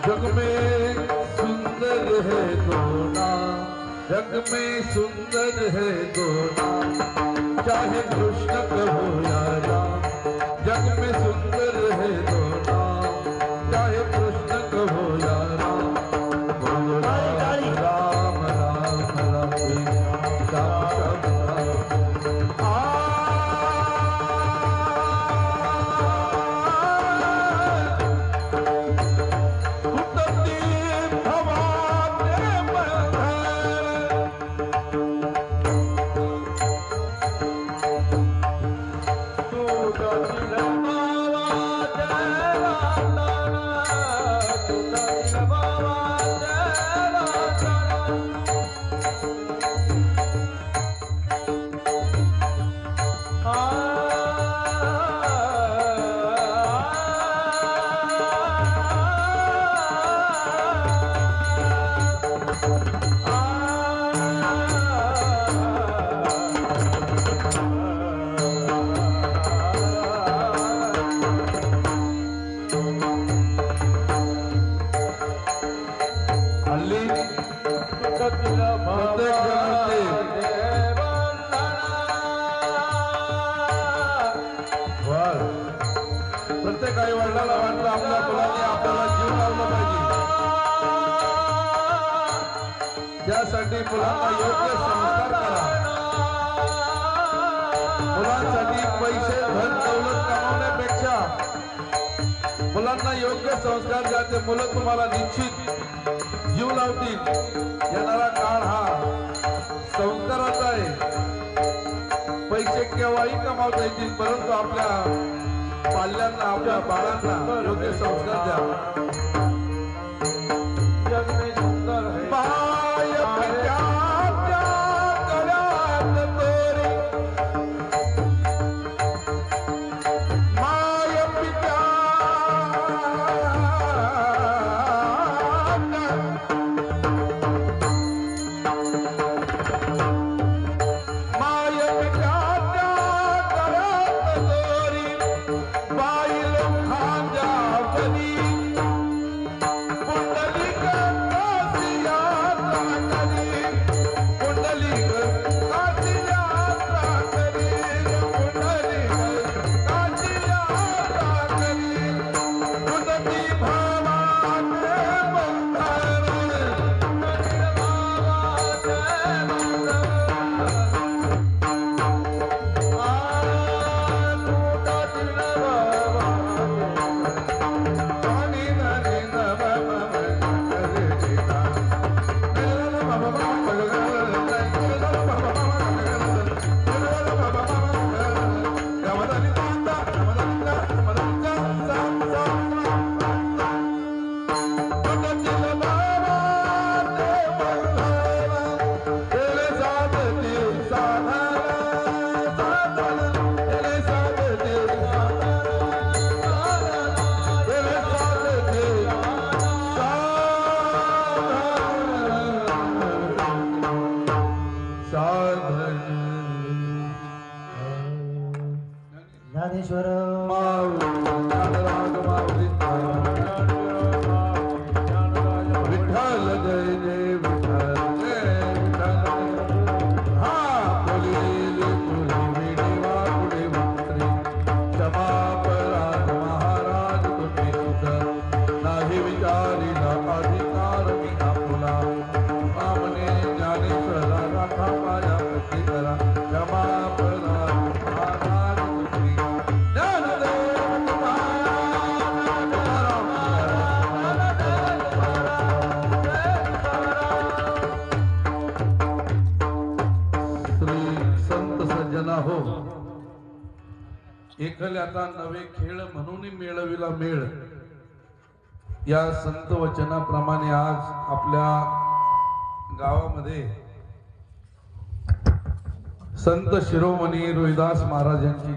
जग में सुंदर है दो नाम, जग में सुंदर है दो नाम, चाहे कृष्ण कहो या राम। जग में सुंदर है दो नाम, चाहे कृष्ण कहो या राम। बोलो राम राम राम राम राम राम। प्रत्येक आई वडिलांना वाटतं आपल्या मुलांनी आपल्याला जीव लावला पाहिजे, त्यासाठी मुलांना योग्य संस्कार करा। मुलांसाठी पैसे धन दौलत कमावण्यापेक्षा मुलांना योग्य संस्कार द्या, ते मुलं तुम्हाला निश्चित जीव लावतील। येणारा काळ हा संस्काराचा आहे। पैसे केव्हाही कमावता येतील, परंतु आपल्या पाल्यांना आपल्या बाळांना योग्य संस्कार द्या। जग में सुंदर है माय पित्याच्या गळ्यात तोरी, माय पित्या साधन ज्ञानेश्वर विठ्ठल जय जय विठ्ठल जय विठ्ठल हा बोलिले पुरी देवा पुढे मंत्री क्षमा पराध महाराज तुम्ही सुद्धा नाही विचारीला अधिकार मी आपला आमने ज्ञानेश्वरा राखा माझ्या प्रती करा क्षमा पराध महाराज तुम्ही ज्ञानदेव संत सज्जना हो एकल्याचा नवे खेळ म्हणून मेळविला मेळ या संत वचनाप्रमाणे आज आपल्या गावामध्ये संत शिरोमणी रोहिदास महाराज यांची